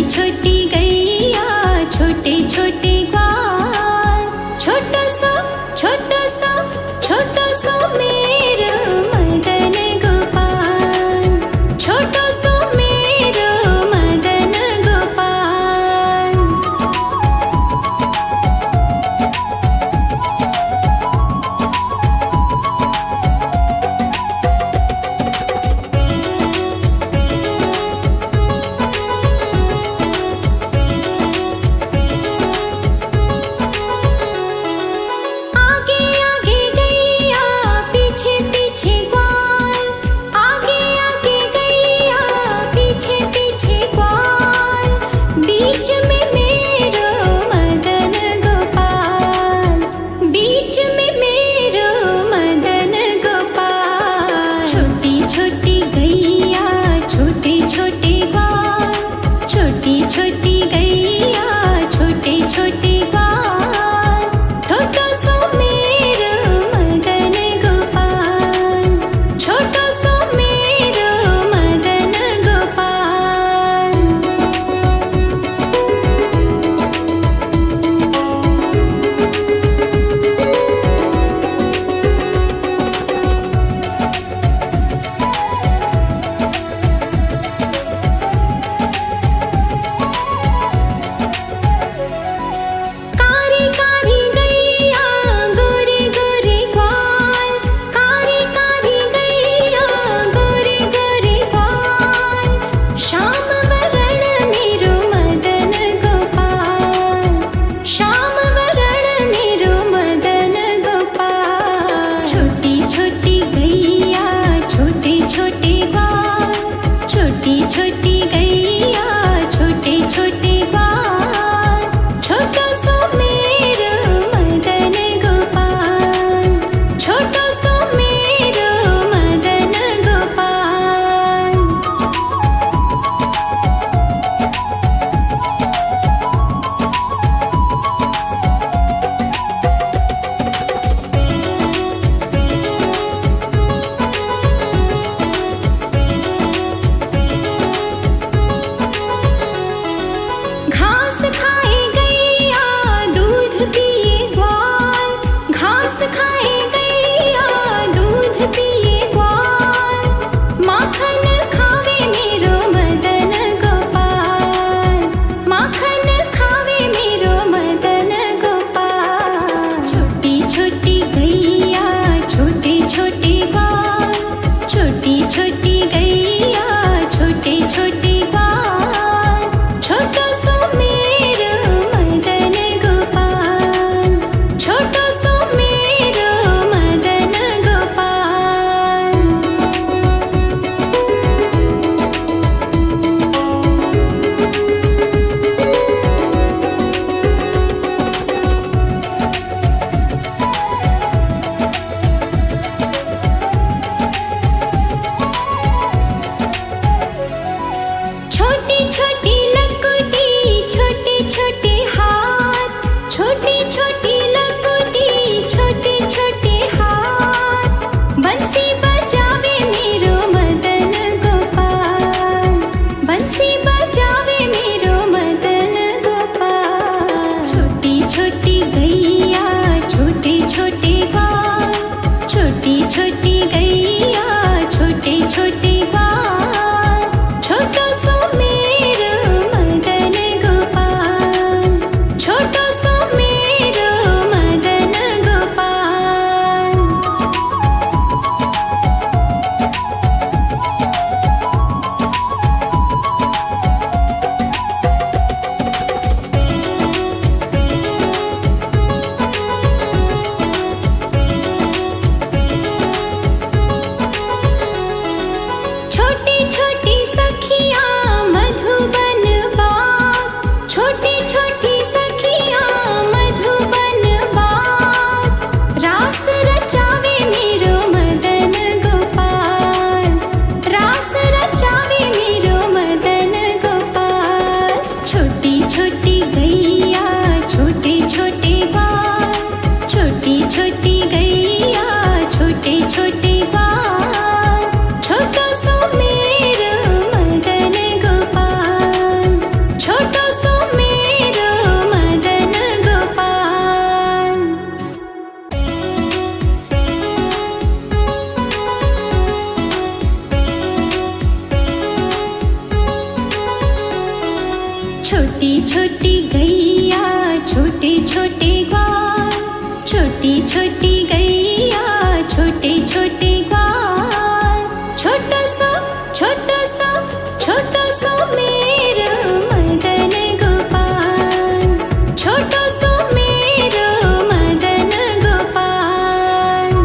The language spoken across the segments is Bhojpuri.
छोटी गैया छोटे छोटे ग्वाल, छोटा सा मेरा मदन गोपाल, छोटा सा मेरा मदन गोपाल। आगे आगे गैया पीछे पीछे ग्वाल, आगे आगे गैया पीछे पीछे ग्वाल, बीच में मेरा मदन गोपाल, बीच में मेरा मदन गोपाल। छोटी छोटी गैया छोटे छोटे ग्वाल, छोटी छोटी गैया छोटे छोटे ग्वाल, छोटा सा मेरा मदन गोपाल, छोटा सा मेरा मदन गोपाल। कारी कारी गैया गोरे गोरे ग्वाल, कारी कारी गैया गोरे गोरे ग्वाल, श्याम वरण मेरो मदन गोपाल, श्याम वरण मेरो मदन गोपाल। छोटी छोटी गैया छोटे छोटे ग्वाल, छोटी छोटी गैया छोटे छोटे ग्वाल, छोटा सा मेरा मदन गोपाल, छोटा सा मेरा मदन गोपाल। घास खाए गैया दूध पिए ग्वाल, घास खाए गैया दूध पिए ग्वाल, माखन खावे मेरो मदन गोपाल, माखन खावे मेरो मदन गोपाल। छोटी छोटी गैया छोटे छोटे ग्वाल, छोटी छोटी गैया छोटे छोटे ग्वाल, छोटा सा मेरा मदन गोपाल, छोटा सा मेरा मदन गोपाल। छोटी छोटी लकुटी छोटे छोटे हाथ, छोटी छोटी लकुटी छोटे छोटे हाथ, बंसी बजावे मेरो मदन गोपाल, बंसी बजावे मेरो मदन गोपाल। छोटी छोटी गैया छोटे छोटे ग्वाल, छोटी छोटी गैया छोटे छोटे ग्वाल, छोटा सा मेरा मदन गोपाल, छोटा सा मेरा मदन गोपाल। छोटी छोटी सखियाँ मधुबन बाग, छोटी छोटी सखियाँ मधुबन बाग, रास रचावे मेरो मदन गोपाल, रास रचावे मेरो मदन गोपाल। छोटी छोटी गैया छोटे छोटे ग्वाल, छोटी छोटी गैया छोटे छोटे ग्वाल, छोटा सा मेरा मदन गोपाल, छोटा छोटी छोटी गैया छोटे छोटे ग्वाल, छोटी छोटी गैया छोटे छोटे ग्वाल। छोटा सा छोटा सा मेरा मदन गोपाल, छोटा सा मेरा मदन गोपाल।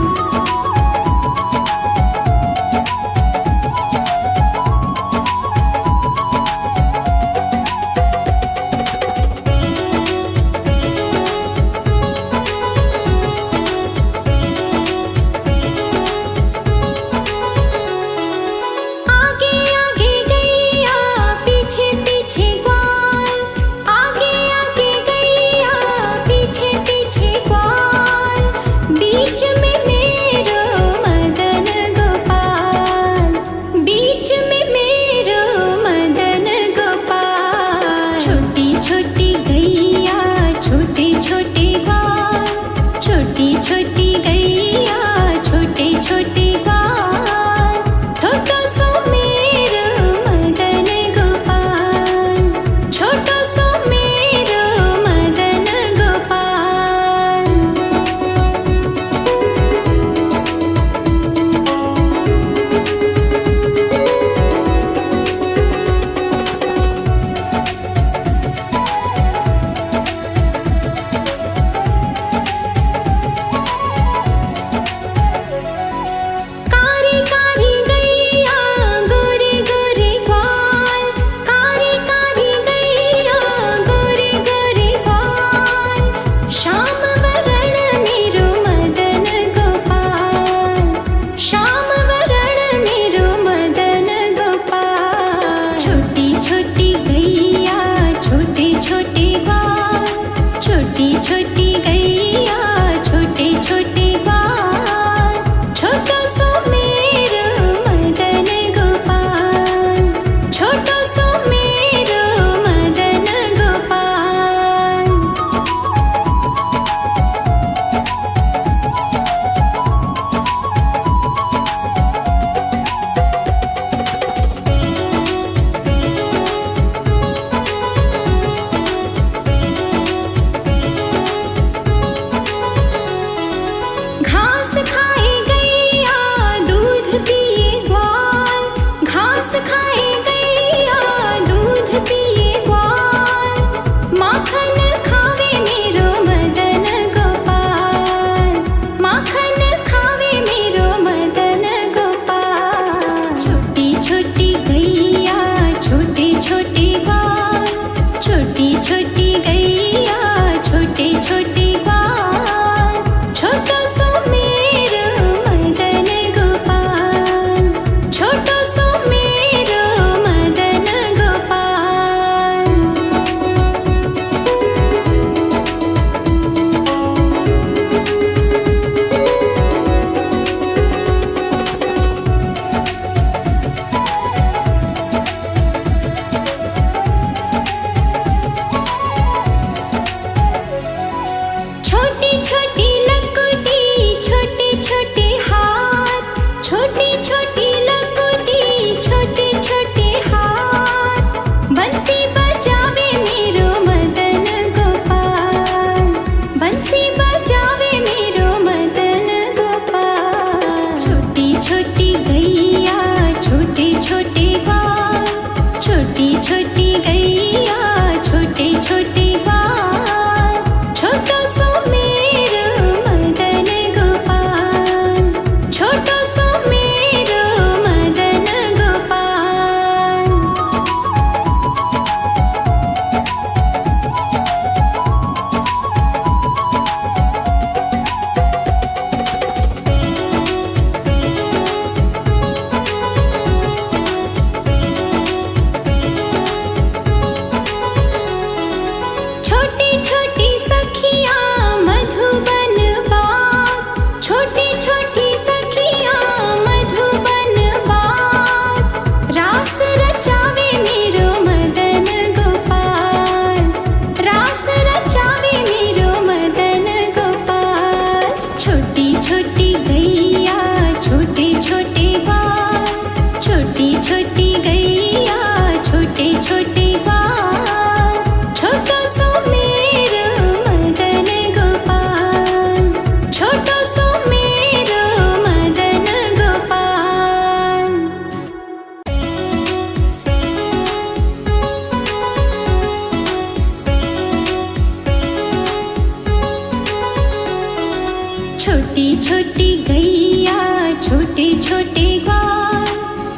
गैया छोटे छोटे ग्वाल,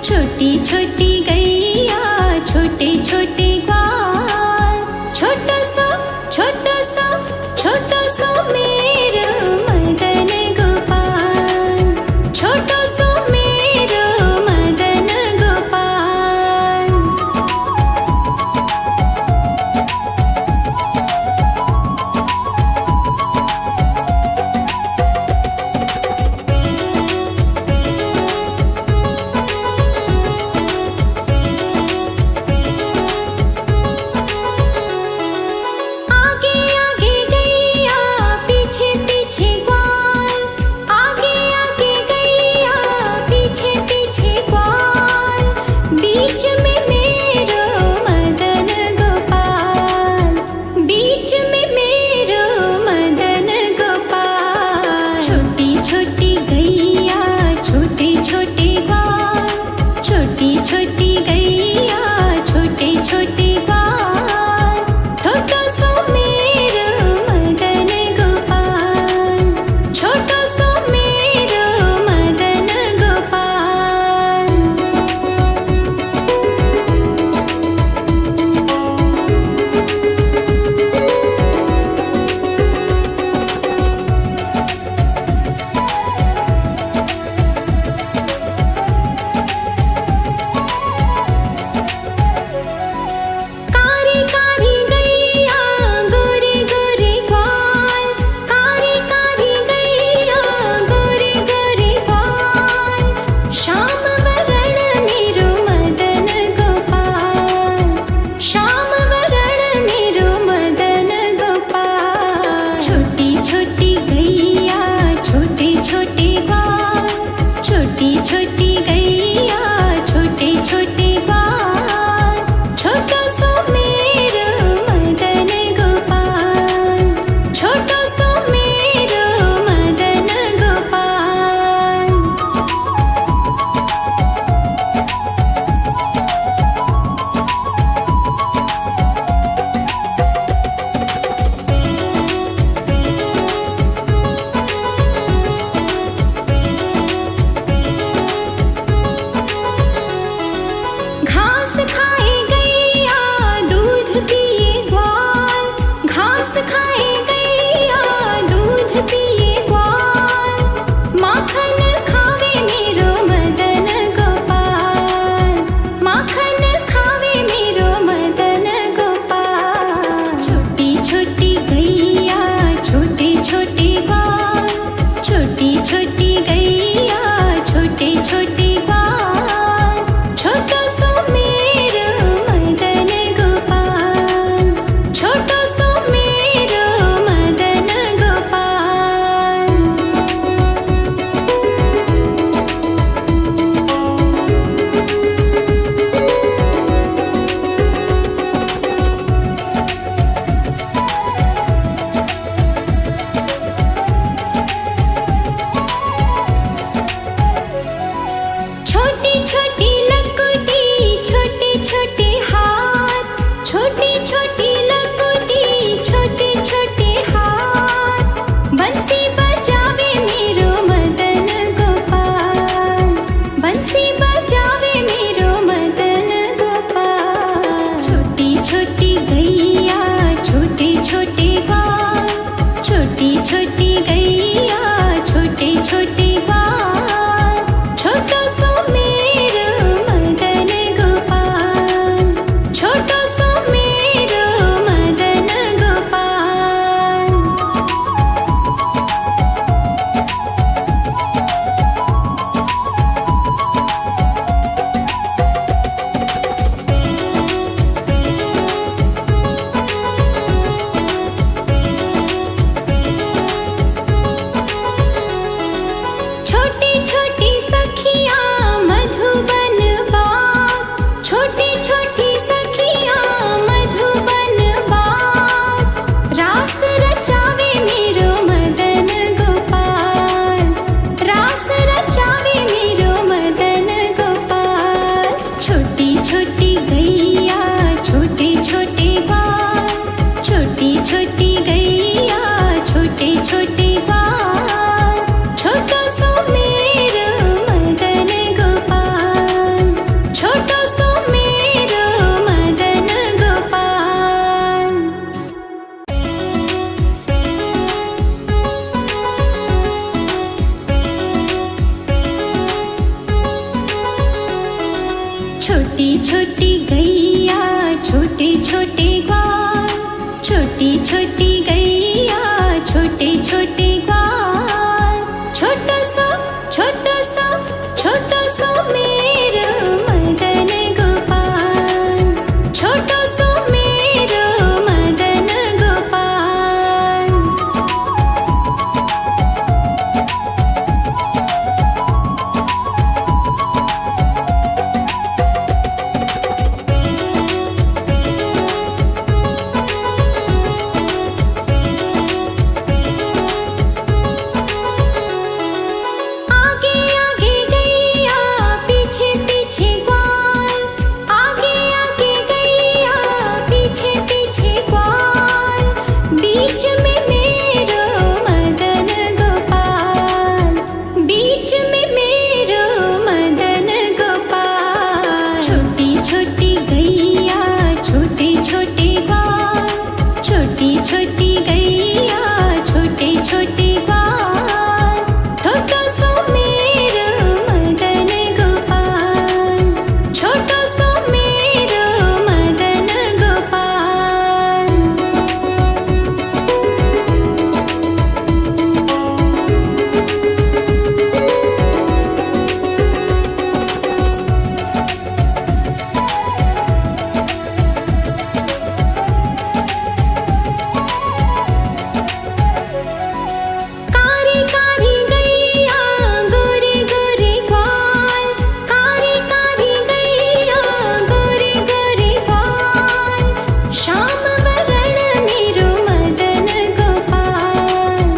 छोटी छोटी गैया छोटे छोटे ग्वाल। छोटो सो मेरो मदन गोपाल, छोटो सो मेरो मदन गोपाल। आगे आगे गैया पीछे पीछे ग्वाल, आगे आगे गैया पीछे पीछे ग्वाल। बीच में मेरो मदन गोपाल, बीच में मेरो मदन गोपाल। छोटी छोटी गैया छोटे छोटे ग्वाल, छोटी छोटी गैया छोटे छोटे ग्वाल। छोटो सो मेरो मदन गोपाल, छोटो सो मेरो मदन गोपाल। कारी कारी गैया गोरे गोरे ग्वाल, कारी कारी गैया गोरे गोरे ग्वाल। श्याम वरण मेरो मदन गोपाल, श्याम वरण मेरो मदन गोपाल। छोटी छोटी गैया छोटे छोटे ग्वाल, छोटी छोटी गैया छोटे छोटे ग्वाल। छोटो सो मेरो मदन गोपाल, छोटो सो मेरो मदन गोपाल। घास खाए गैया दूध पिए ग्वाल, घास खाए गैया दूध पिए ग्वाल। माखन खावे मेरो मदन गोपाल, माखन खावे मेरो मदन गोपाल। छोटी छोटी गैया छोटे छोटे ग्वाल, छोटी छोटी गैया छोटे छोटे ग्वाल। छोटो सो मेरो मदन गोपाल, छोटो सो मेरो मदन गोपाल। छोटी छोटी लकुटी छोटे छोटे हाथ, छोटी छोटी लकुटी छोटे छोटे हाथ। बंसी बजावे मेरो मदन गोपाल, बंसी बजावे मेरो मदन गोपाल। छोटी छोटी गैया छोटे छोटे ग्वाल, छोटी छोटी गैया छोटे छोटे ग्वाल। छोटो सो मेरो मदन गोपाल, छोटो सो मेरो छोटे ग्वाल, छोटी छोटी गैया छोटे छोटे ग्वाल। छोटा सा मेरो मदन गोपाल, छोटा सा मेरो मदन गोपाल। आगे आगे गैया पीछे पीछे ग्वाल, आगे आगे गैया पीछे पीछे ग्वाल। बीच में मेरो मदन गोपाल, बीच में मेरो मदन गोपाल। छोटी छोटी गैया छोटे छोटे ग्वाल, छोटी छोटी गैया छोटे छोटे ग्वाल। छोटा सा मेरो मदन गोपाल, छोटा सा मेरो मदन गोपाल। कारी कारी गैया गोरे गोरे ग्वाल, कारी कारी गैया गोरे गोरे ग्वाल। श्याम वरण मेरो मदन गोपाल,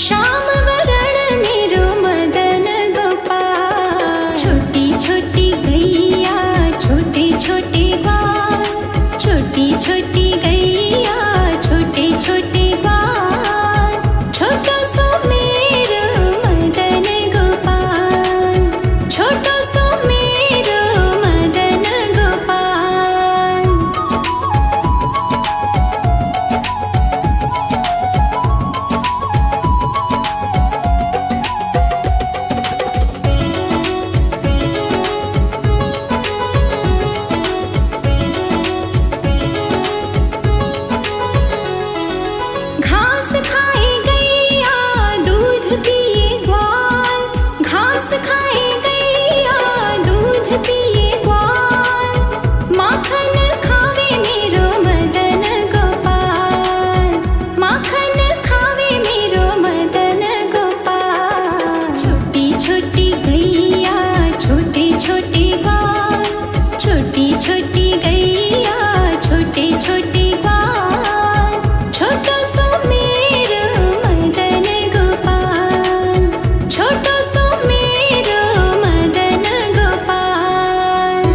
श्याम वरण मेरो मदन गोपाल। छोटी छोटी गैया छोटे छोटे ग्वाल, छोटी छोटी गैया छोटे छोटे ग्वाल। छोटा सा मेरो मदन गोपाल, छोटा सा मेरो मदन गोपाल। घास खाए गैया दूध पिए ग्वाल, घास खाए गैया दूध पिए ग्वाल। माखन खावे मेरो मदन गोपाल, माखन खावे मेरो मदन गोपाल। छोटी छोटी गैया छोटे छोटे ग्वाल, छोटी छोटी गैया छोटे छोटे ग्वाल। छोटा सा मेरो मदन गोपाल, छोटा सा मेरो मदन गोपाल।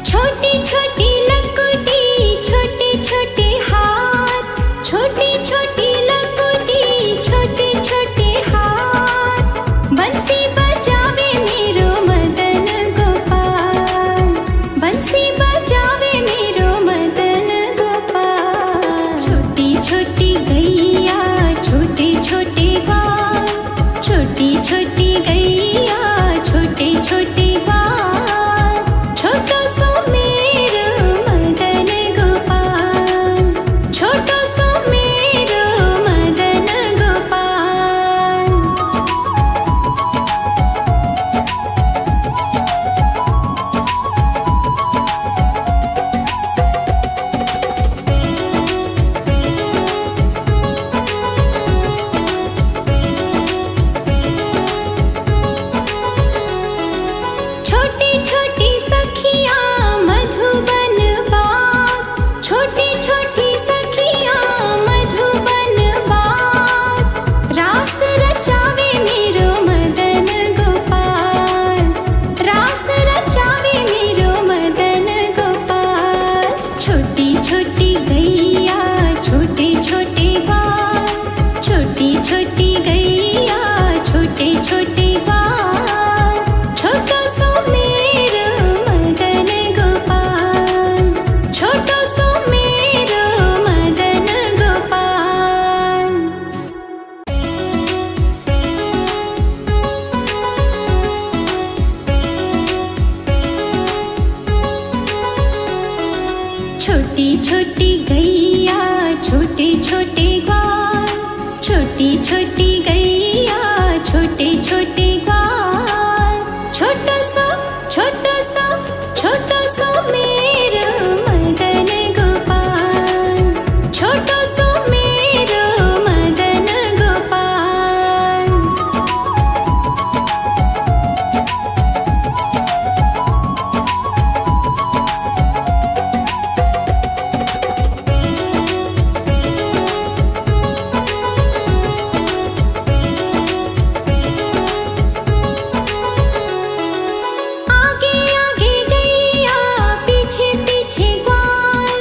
छोटी छोटी लकुटी छोटे छोटे हाथ, छोटी छोटी लकुटी छोटे छोटे हाथ। बंसी बजावे मेरो मदन गोपाल, बंसी बजावे मेरो मदन गोपाल। छोटी छोटी गैया छोटे छोटे ग्वाल, छोटी छोटी गैया छोटे छोटे ग्वाल। छोटा सा मेरो छोटी छोटी गैया छोटे छोटे ग्वाल, छोटी छोटी गैया छोटे छोटे ग्वाल। छोटा सा मेरा मदन गोपाल, छोटा सा मेरा मदन गोपाल। आगे आगे गैया पीछे पीछे ग्वाल,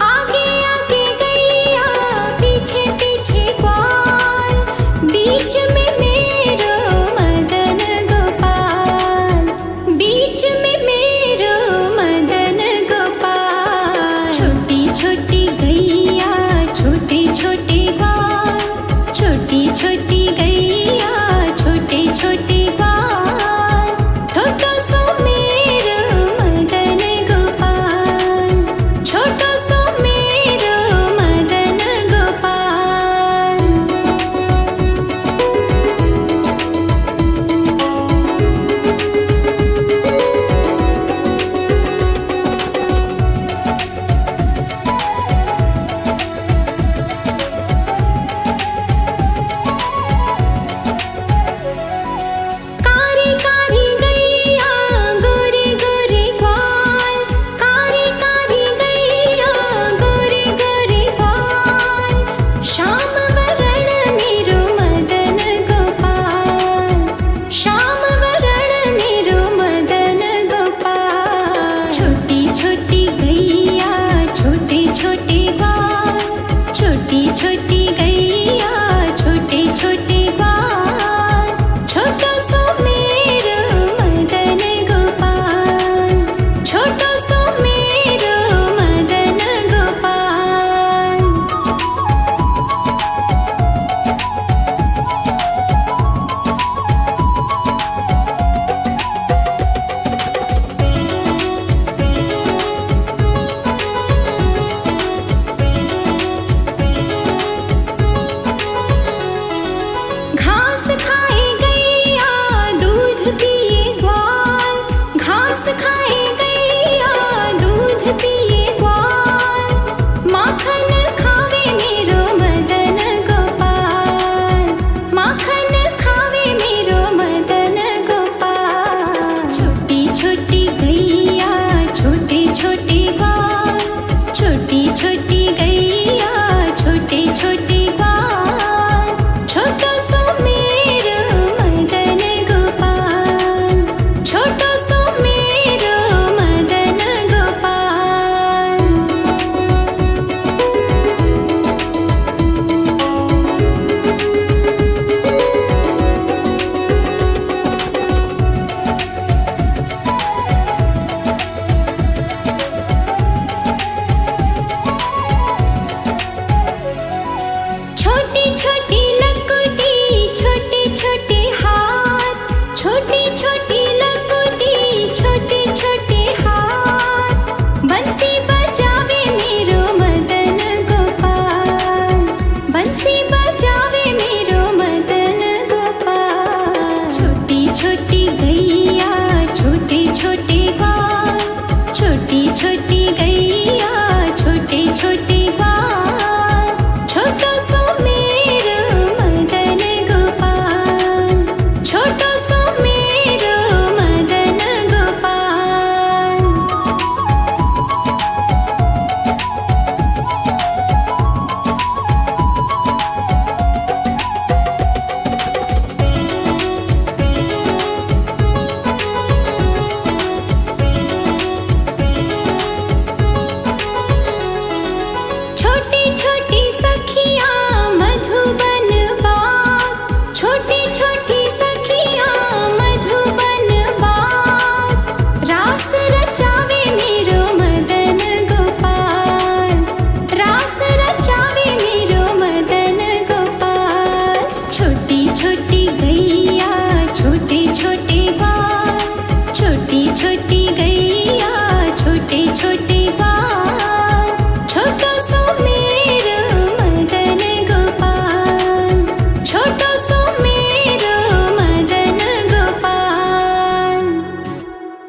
आगे आगे गैया पीछे पीछे ग्वाल। बीच में मेरा मदन गोपाल, बीच में मेरा मदन गोपाल। छोटी छोटी गैया छोटे छोटे ग्वाल, छोटी छोटी गैया छोटे छोटे ग्वाल। छोटा सा मेरा मदन गोपाल, छोटा सा मेरा मदन गोपाल। कारी कारी गैया गोरे गोरे ग्वाल, कारी कारी गैया गोरे गोरे ग्वाल। श्याम वरण मेरो मदन गोपाल, श्याम वरण मेरो मदन गोपाल। छोटी छोटी गैया छोटे छोटे ग्वाल, छोटी छोटी गैया छोटे छोटे ग्वाल। छोटा सा मेरा मदन गोपाल, छोटा सा मेरा मदन गोपाल। घास खाए गैया दूध पिए ग्वाल, घास खाए गैया दूध पिए